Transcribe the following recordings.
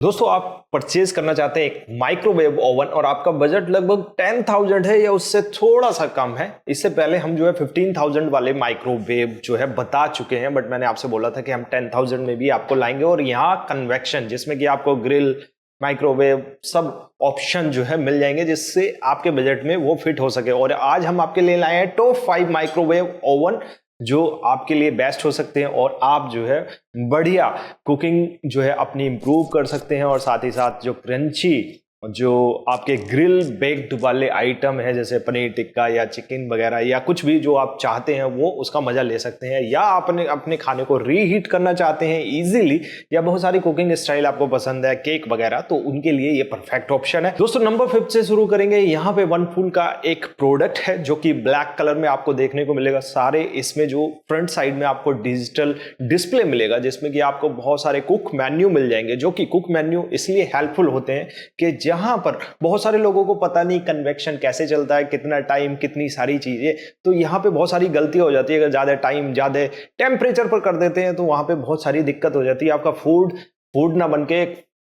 दोस्तों आप परचेज करना चाहते हैं एक माइक्रोवेव ओवन और आपका बजट लगभग 10,000 है या उससे थोड़ा सा कम है। इससे पहले हम जो है 15,000 वाले माइक्रोवेव जो है बता चुके हैं, बट मैंने आपसे बोला था कि हम 10,000 में भी आपको लाएंगे और यहाँ कन्वेक्शन जिसमें कि आपको ग्रिल माइक्रोवेव सब ऑप्शन जो है मिल जाएंगे जिससे आपके बजट में वो फिट हो सके। और आज हम आपके लिए लाए हैं टॉप 5 माइक्रोवेव ओवन जो आपके लिए बेस्ट हो सकते हैं और आप जो है बढ़िया कुकिंग जो है अपनी इंप्रूव कर सकते हैं। और साथ ही साथ जो क्रंची जो आपके ग्रिल बेक्ड वाले आइटम है जैसे पनीर टिक्का या चिकन वगैरह या कुछ भी जो आप चाहते हैं वो उसका मजा ले सकते हैं, या आपने अपने खाने को रीहीट करना चाहते हैं इजीली, या बहुत सारी कुकिंग स्टाइल आपको पसंद है केक वगैरह, तो उनके लिए ये परफेक्ट ऑप्शन है। दोस्तों नंबर 5 से शुरू करेंगे। यहाँ पे वनफूल का एक प्रोडक्ट है जो कि ब्लैक कलर में आपको देखने को मिलेगा। सारे इसमें जो फ्रंट साइड में आपको डिजिटल डिस्प्ले मिलेगा जिसमें कि आपको बहुत सारे कुक मेन्यू मिल जाएंगे, जो कि कुक मेन्यू इसलिए हेल्पफुल होते हैं कि जहां पर बहुत सारे लोगों को पता नहीं कन्वेक्शन कैसे चलता है, कितना टाइम, कितनी सारी चीजें, तो यहां पे बहुत सारी गलती हो जाती है। अगर ज्यादा टाइम ज्यादा टेम्परेचर पर कर देते हैं तो वहां पे बहुत सारी दिक्कत हो जाती है। आपका फूड ना बन के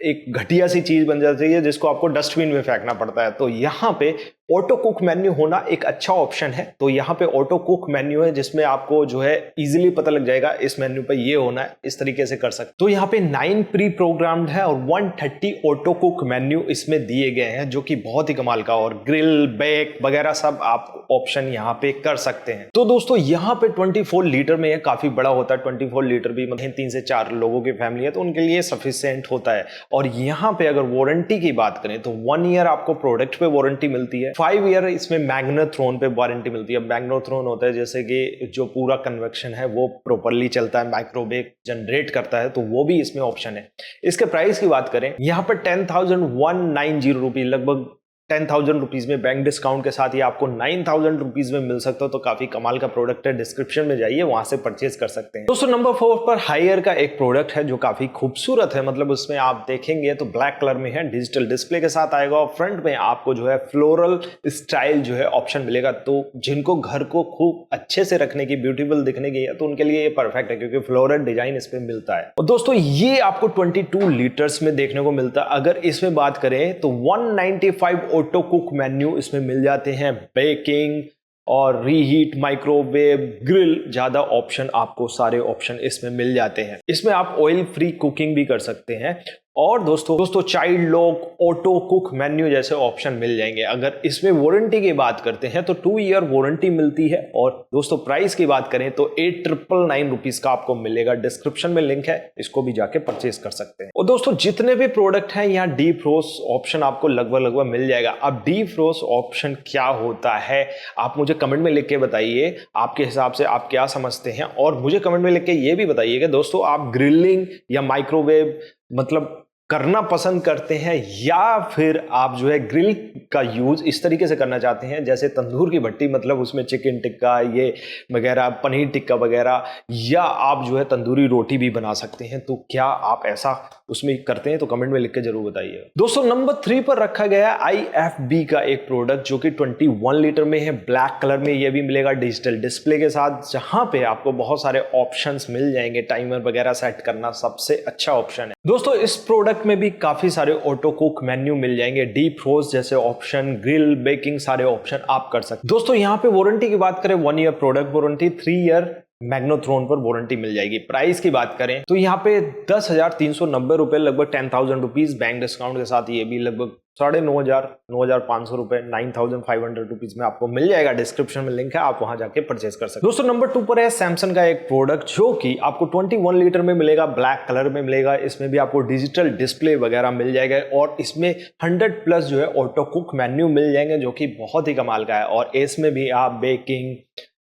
एक घटिया सी चीज बन जाती है जिसको आपको डस्टबिन में फेंकना पड़ता है। तो यहां पे ऑटो कुक मेन्यू होना एक अच्छा ऑप्शन है। तो यहाँ पे ऑटो कुक मेन्यू है जिसमें आपको जो है इजीली पता लग जाएगा इस मेन्यू पे ये होना है, इस तरीके से कर सकते। तो यहाँ पे 9 प्री प्रोग्राम्ड है और 130 ऑटो कुक मेन्यू इसमें दिए गए हैं जो कि बहुत ही कमाल का, और ग्रिल बेक वगैरह सब आप ऑप्शन यहाँ पे कर सकते हैं। तो दोस्तों यहाँ पे 24 लीटर में काफी बड़ा होता है। 24 लीटर भी मतलब 3 से 4 लोगों की फैमिली है तो उनके लिए सफिशिएंट होता है। और यहाँ पे अगर वारंटी की बात करें तो 1 ईयर आपको प्रोडक्ट पे वारंटी मिलती है, 5 ईयर इसमें मैग्नेट्रोन पे वारंटी मिलती है। मैग्नेट्रोन होता है जैसे कि जो पूरा कन्वेक्शन है वो प्रॉपर्ली चलता है, माइक्रोवेव जनरेट करता है, तो वो भी इसमें ऑप्शन है। इसके प्राइस की बात करें यहाँ पर 10,190 रुपीज, लगभग 10,000 रुपीज में बैंक डिस्काउंट के साथ ये आपको 9,000 रुपीज में मिल सकता है। तो काफी कमाल का प्रोडक्ट है, डिस्क्रिप्शन में जाइए वहां से परचेज कर सकते हैं। दोस्तों नंबर 4 पर हायर का एक प्रोडक्ट है जो काफी खूबसूरत है, मतलब उसमें आप देखेंगे तो ब्लैक कलर में है, डिजिटल डिस्प्ले के साथ आएगा और फ्रंट में आपको जो है फ्लोरल स्टाइल जो है ऑप्शन मिलेगा। तो जिनको घर को खूब अच्छे से रखने की, ब्यूटीफुल दिखने की है तो उनके लिए ये परफेक्ट है क्योंकि फ्लोरल डिजाइन इस पे मिलता है। और दोस्तों ये आपको 22 लीटर्स में देखने को मिलता है। अगर इसमें बात करें तो 195 ऑटो कुक मेन्यू इसमें मिल जाते हैं, बेकिंग और रीहीट, माइक्रोवेव, ग्रिल, ज्यादा ऑप्शन आपको सारे ऑप्शन इसमें मिल जाते हैं। इसमें आप ऑयल फ्री कुकिंग भी कर सकते हैं। और दोस्तों child lock, auto cook menu जैसे ऑप्शन मिल जाएंगे। अगर इसमें वारंटी की बात करते हैं तो 2 ईयर वारंटी मिलती है। और दोस्तों प्राइस की बात करें तो 8,999 रुपीज का आपको मिलेगा। डिस्क्रिप्शन में लिंक है, इसको भी जाके परचेज कर सकते हैं। और दोस्तों जितने भी प्रोडक्ट हैं यहाँ डीप फ्रोस्ट ऑप्शन आपको लगभग मिल जाएगा। अब डीप फ्रोस्ट ऑप्शन क्या होता है आप मुझे कमेंट में लिख के बताइए, आपके हिसाब से आप क्या समझते हैं। और मुझे कमेंट में लिख के ये भी बताइएगा दोस्तों आप ग्रिलिंग या माइक्रोवेव मतलब करना पसंद करते हैं, या फिर आप जो है ग्रिल का यूज इस तरीके से करना चाहते हैं जैसे तंदूर की भट्टी, मतलब उसमें चिकन टिक्का ये वगैरह, पनीर टिक्का वगैरह, या आप जो है तंदूरी रोटी भी बना सकते हैं। तो क्या आप ऐसा उसमें करते हैं तो कमेंट में लिख के जरूर बताइए। दोस्तों नंबर 3 पर रखा गया IFB का एक प्रोडक्ट जो कि 21 लीटर में है, ब्लैक कलर में ये भी मिलेगा डिजिटल डिस्प्ले के साथ, जहां पे आपको बहुत सारे ऑप्शंस मिल जाएंगे। टाइमर वगैरह सेट करना सबसे अच्छा ऑप्शन है। दोस्तों इस प्रोडक्ट में भी काफी सारे ऑटो कुक मेन्यू मिल जाएंगे, डीप फ्रोस्ट जैसे ऑप्शन, ग्रिल, बेकिंग सारे ऑप्शन आप कर सकते हैं। दोस्तों यहाँ पे वारंटी की बात करें 1 year product warranty, 3 year magnetron पर वारंटी मिल जाएगी। प्राइस की बात करें तो यहाँ पे 10,390 रुपए, लगभग 10,000 रुपीज बैंक डिस्काउंट के साथ ये भी लगभग 9,500 रुपए, 9,500 रुपीज में आपको मिल जाएगा। डिस्क्रिप्शन में लिंक है, आप वहां जाके परचेज कर सकते हैं। दोस्तों नंबर 2 पर है सैमसंग का एक प्रोडक्ट जो कि आपको 21 लीटर में मिलेगा, ब्लैक कलर में मिलेगा। इसमें भी आपको डिजिटल डिस्प्ले वगैरह मिल जाएगा और इसमें 100+ जो है ऑटो कुक मेन्यू मिल जाएंगे जो कि बहुत ही कमाल का है। और इसमें भी आप बेकिंग,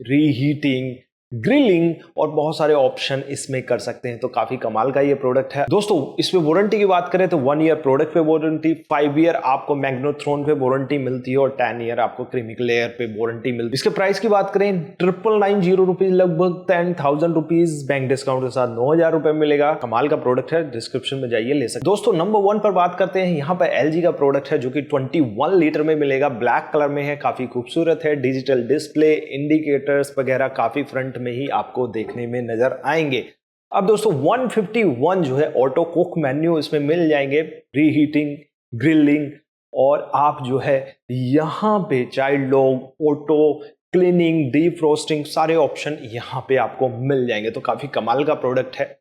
रीहीटिंग, ग्रिलिंग और बहुत सारे ऑप्शन इसमें कर सकते हैं। तो काफी कमाल का ये प्रोडक्ट है। दोस्तों इसमें वारंटी की बात करें तो 1 ईयर प्रोडक्ट पे वारंटी, 5 ईयर आपको मैग्नेट्रोन पे वारंटी मिलती है और 10 ईयर आपको क्रीमिक लेयर पे वारंटी मिलती है। इसके प्राइस की बात करें 9,990 रुपीज, लगभग 10,000 रुपीज बैंक डिस्काउंट के साथ 9,000 रुपए मिलेगा। कमाल का प्रोडक्ट है, डिस्क्रिप्शन में जाइए ले सकते। दोस्तों नंबर 1 पर बात करते हैं। यहाँ पर LG का प्रोडक्ट है जो कि 21 लीटर में मिलेगा, ब्लैक कलर में है, काफी खूबसूरत है। डिजिटल डिस्प्ले, इंडिकेटर्स वगैरह काफी फ्रंट में ही आपको देखने में नजर आएंगे। अब दोस्तों 151 जो है ऑटो कुक मेन्यू इसमें मिल जाएंगे, रीहीटिंग, ग्रिलिंग, और आप जो है यहाँ पे चाइल्ड लॉक, ऑटो क्लीनिंग, डीफ्रोस्टिंग, सारे ऑप्शन यहाँ पे आपको मिल जाएंगे। तो काफी कमाल का प्रोडक्ट है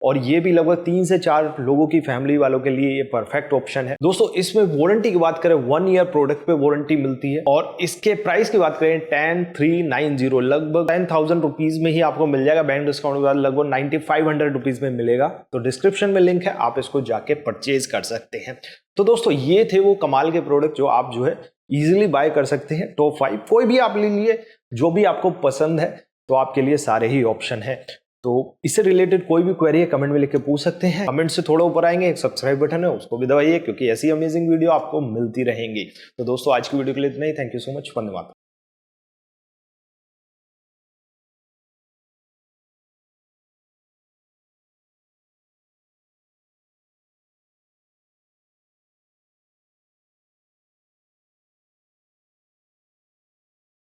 और ये भी लगभग 3 से 4 लोगों की फैमिली वालों के लिए ये परफेक्ट ऑप्शन है। दोस्तों इसमें वारंटी की बात करें 1 ईयर प्रोडक्ट पे वारंटी मिलती है और इसके प्राइस की बात करें 10390, लगभग 10,000 रुपीज में ही आपको मिल जाएगा। बैंक डिस्काउंट के बाद लगभग 9500 रुपीज में मिलेगा। तो डिस्क्रिप्शन में लिंक है, आप इसको जाके परचेज कर सकते हैं। तो दोस्तों ये थे वो कमाल के प्रोडक्ट जो आप जो है इजिली बाय कर सकते हैं। टॉप 5 कोई भी आप ले लिए, जो भी आपको पसंद है, तो आपके लिए सारे ही ऑप्शन है। तो इससे रिलेटेड कोई भी क्वेरी है कमेंट में लिख के पूछ सकते हैं। कमेंट से थोड़ा ऊपर आएंगे एक सब्सक्राइब बटन है, उसको भी दबाइए क्योंकि ऐसी अमेजिंग वीडियो आपको मिलती रहेंगी। तो दोस्तों आज की वीडियो के लिए इतना ही। Thank you so much. Vande Mataram.